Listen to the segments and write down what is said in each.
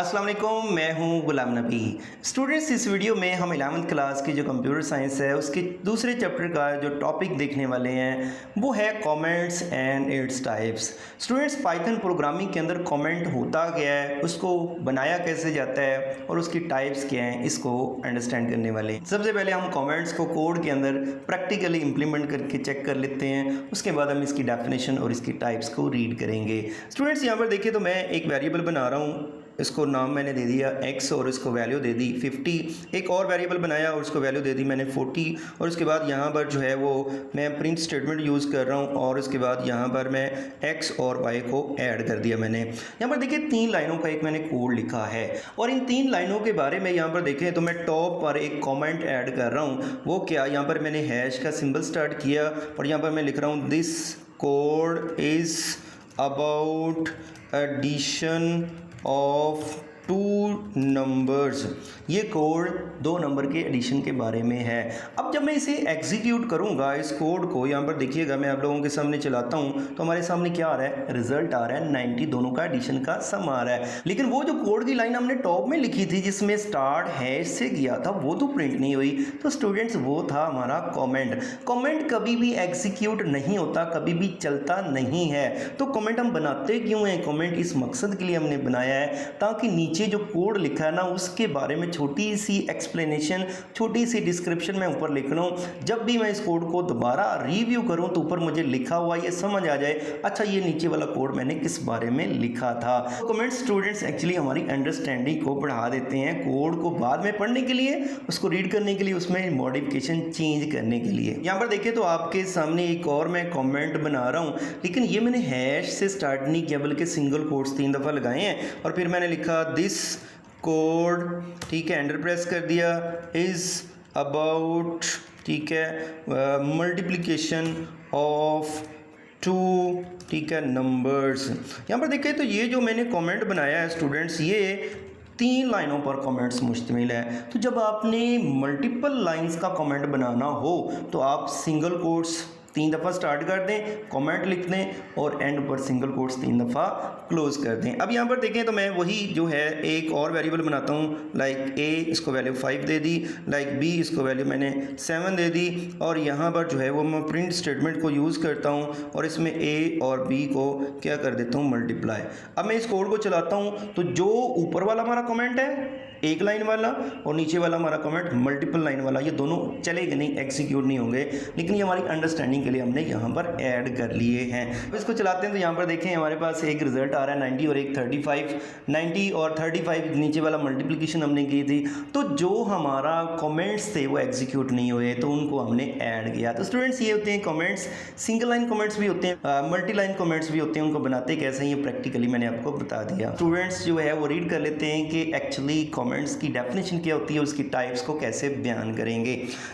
अस्सलाम वालेकुम, मैं हूं गुलाम नबी। स्टूडेंट्स, इस वीडियो में हम 11th क्लास की जो कंप्यूटर साइंस है उसके दूसरे चैप्टर का जो टॉपिक देखने वाले हैं वो है comments and its types. Students, Python programming के अंदर कमेंट होता क्या है, उसको बनाया कैसे जाता है और उसकी टाइप्स क्या हैं, इसको अंडरस्टैंड करने वाले हैं। सबसे पहले हम कमेंट्स को कोड के अंदर प्रैक्टिकली इंप्लीमेंट करके चेक कर लेते हैं। उसके बाद हम इसकी डेफिनेशन और इसकी टाइप्स को रीड करेंगे। स्टूडेंट्स, यहाँ पर देखिए तो मैं एक वेरिएबल बना रहा हूँ, इसको नाम मैंने दे दिया x और इसको वैल्यू दे दी 50। एक और वेरिएबल बनाया और उसको वैल्यू दे दी मैंने 40। और उसके बाद यहाँ पर जो है वो मैं प्रिंट स्टेटमेंट यूज़ कर रहा हूँ और उसके बाद यहाँ पर मैं x और y को ऐड कर दिया। मैंने यहाँ पर देखिए 3 लाइनों का एक मैंने कोड लिखा है और इन 3 लाइनों के बारे में यहाँ पर देखें तो मैं टॉप पर एक कॉमेंट ऐड कर रहा हूँ। वो क्या, यहाँ पर मैंने हैश का सिंबल स्टार्ट किया और यहाँ पर मैं लिख रहा हूँ this code is about addition of 2 numbers. ये कोड 2 नंबर के एडिशन के बारे में है। अब जब मैं इसे एग्जीक्यूट करूंगा इस कोड को, यहाँ पर देखिएगा मैं आप लोगों के सामने चलाता हूँ तो हमारे सामने क्या आ रहा है, रिजल्ट आ रहा है 90, दोनों का एडिशन का सम आ रहा है। लेकिन वो जो कोड की लाइन हमने टॉप में लिखी थी जिसमें स्टार्ट हैश से किया था वो तो प्रिंट नहीं हुई। तो स्टूडेंट्स, वो था हमारा कमेंट। कमेंट कभी भी एग्जीक्यूट नहीं होता, कभी भी चलता नहीं है। तो कमेंट हम बनाते क्यों हैं? कमेंट इस मकसद के लिए हमने बनाया है ताकि नीचे जो कोड लिखा है ना उसके बारे में छोटी सी एक्सप्लेनेशन, छोटी सी डिस्क्रिप्शन मैं ऊपर लिख रहा हूँ। जब भी मैं इस कोड को दोबारा रिव्यू करूँ तो ऊपर मुझे लिखा हुआ ये समझ आ जाए, अच्छा ये नीचे वाला कोड मैंने किस बारे में लिखा था। कमेंट स्टूडेंट्स एक्चुअली हमारी अंडरस्टैंडिंग को बढ़ा देते हैं। कोड को बाद में पढ़ने के लिए, उसको रीड करने के लिए, उसमें मॉडिफिकेशन चेंज करने के लिए। यहाँ पर देखिए तो आपके सामने एक और मैं कमेंट बना रहा हूँ, लेकिन ये मैंने हैश से स्टार्ट नहीं किया बल्कि सिंगल कोट्स 3 दफ़ा लगाए हैं और फिर मैंने लिखा दिस कोड, ठीक है, एंटर प्रेस कर दिया, इज़ अबाउट, ठीक है, मल्टीप्लिकेशन ऑफ 2, ठीक है, नंबर्स। यहाँ पर देखिए तो ये जो मैंने कमेंट बनाया है स्टूडेंट्स, ये 3 लाइनों पर कमेंट्स मुश्तमिल है। तो जब आपने मल्टीपल लाइंस का कमेंट बनाना हो तो आप सिंगल कोट्स 3 दफ़ा स्टार्ट कर दें, कमेंट लिख दें और एंड पर सिंगल कोट्स 3 दफ़ा क्लोज कर दें। अब यहाँ पर देखें तो मैं वही जो है एक और वेरिएबल बनाता हूँ, लाइक a, इसको वैल्यू 5 दे दी, लाइक b, इसको वैल्यू मैंने 7 दे दी और यहाँ पर जो है वो मैं प्रिंट स्टेटमेंट को यूज़ करता हूँ और इसमें a और b को क्या कर देता हूँ, मल्टीप्लाई। अब मैं इस कोड को चलाता हूँ तो जो ऊपर वाला हमारा कमेंट है एक लाइन वाला और नीचे वाला हमारा कमेंट मल्टीपल लाइन वाला, ये दोनों चलेंगे नहीं, एग्जीक्यूट नहीं होंगे, लेकिन ये हमारी अंडरस्टैंडिंग के लिए हमने यहाँ पर ऐड कर लिए हैं। अब इसको चलाते हैं तो यहाँ पर देखें हमारे पास एक रिजल्ट आ रहा है 90 और एक 35। 90 और 35 नीचे वाला मल्टीप्लिकेशन हमने की थी, तो जो हमारा कमेंट्स थे वो एग्जीक्यूट नहीं हुए तो उनको हमने ऐड किया। तो स्टूडेंट्स, ये होते हैं कमेंट्स। सिंगल लाइन कमेंट्स भी होते हैं, मल्टी लाइन कमेंट्स भी होते हैं। उनको बनाते कैसे हैं ये प्रैक्टिकली मैंने आपको बता दिया। स्टूडेंट्स जो है वो रीड कर लेते हैं कि एक्चुअली कमेंट्स की डेफिनेशन क्या होती है, उसकी टाइप्स को कैसे बयान करेंगे।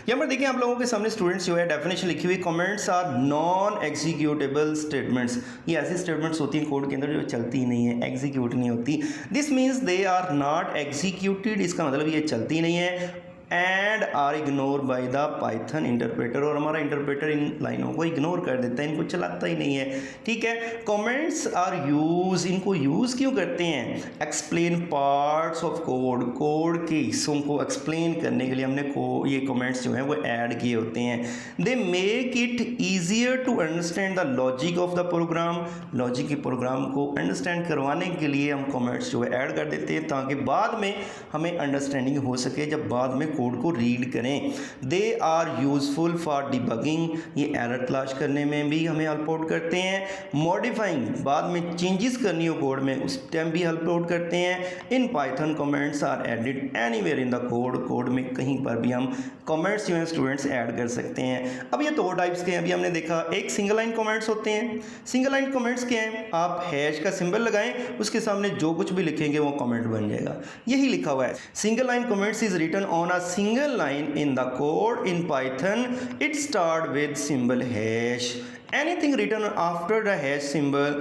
यहाँ पर देखिए आप लोगों के सामने स्टूडेंट्स जो है डेफिनेशन लिखी हुई, comments are non executable statements. ये ऐसी स्टेटमेंट्स होती हैं कोड के अंदर जो चलती नहीं है, एग्जीक्यूट नहीं होती। This means they are not executed, इसका मतलब ये चलती नहीं है, and are ignore by the Python interpreter, और हमारा इंटरप्रेटर इन लाइनों को इग्नोर कर देता है, इनको चलाता ही नहीं है। ठीक है, कमेंट्स आर यूज, इनको यूज क्यों करते हैं, explain parts of code, code के हिस्सों को एक्सप्लेन करने के लिए हमने ये कमेंट्स जो हैं वो ऐड किए होते हैं। They make it easier to understand the logic of the program, logic के प्रोग्राम को अंडरस्टैंड करवाने के लिए हम कमेंट्स जो है ऐड कर देते हैं ताकि बाद में हमें अंडरस्टैंडिंग हो सके जब बाद में कोड को रीड करें। They are useful for debugging, ये एरर तलाश करने में भी हमें हेल्प आउट करते हैं। मॉडिफाइंग, बाद में चेंजेस करनी हो कोड में उस टाइम भी हेल्प आउट करते हैं। In Python comments are added anywhere in the code, code में कहीं पर भी हम कमेंट्स जो हैं स्टूडेंट्स ऐड कर सकते हैं। अब ये 2 टाइप्स के हैं, अभी हमने देखा एक सिंगल लाइन कमेंट्स होते हैं। सिंगल लाइन कमेंट्स क्या हैं, आप हैश का सिंबल लगाएं, उसके सामने जो कुछ भी लिखेंगे वो कमेंट बन जाएगा, यही लिखा हुआ है। Single line comments is written on a single line in the code in Python. It start with symbol hash. Anything written after the hash symbol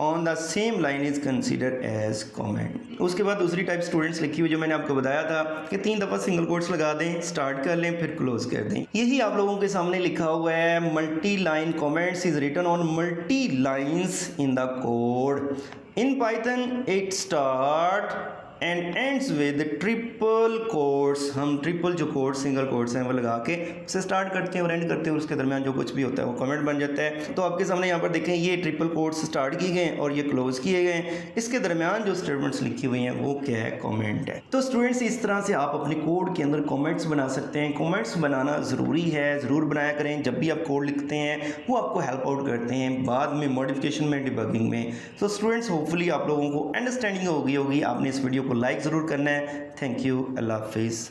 on the same line is considered as comment. उसके बाद दूसरी type students लिखी हुई जो मैंने आपको बताया था कि 3 दफ़ा सिंगल कोट्स लगा दें, स्टार्ट कर लें, फिर क्लोज कर दें। यही आप लोगों के सामने लिखा हुआ है, multi line comments is written on multi lines in the code. In Python, it start and ends with triple quotes. हम ट्रिपल जो कोट्स सिंगल कोट्स हैं वो लगा के उसे स्टार्ट करते हैं और एंड करते हैं, उसके दरमियान जो कुछ भी होता है वो कमेंट बन जाता है। तो आपके सामने यहाँ पर देखें ये ट्रिपल कोट्स स्टार्ट किए गए और ये क्लोज किए गए, इसके दरमियान जो स्टेटमेंट्स लिखी हुई हैं वो क्या है, कमेंट है। तो स्टूडेंट्स इस तरह से आप अपने कोड के अंदर कमेंट्स बना सकते हैं। कमेंट्स बनाना ज़रूरी है, ज़रूर बनाया करें। जब भी आप कोड लिखते हैं वो आपको हेल्प आउट करते हैं बाद में मॉडिफिकेशन में, डिबगिंग में। तो स्टूडेंट्स होपफुली आप लोगों को अंडरस्टैंडिंग हो गई होगी। आपने इस वीडियो को लाइक ज़रूर करना है। थैंक यू, अल्लाह हाफिज़।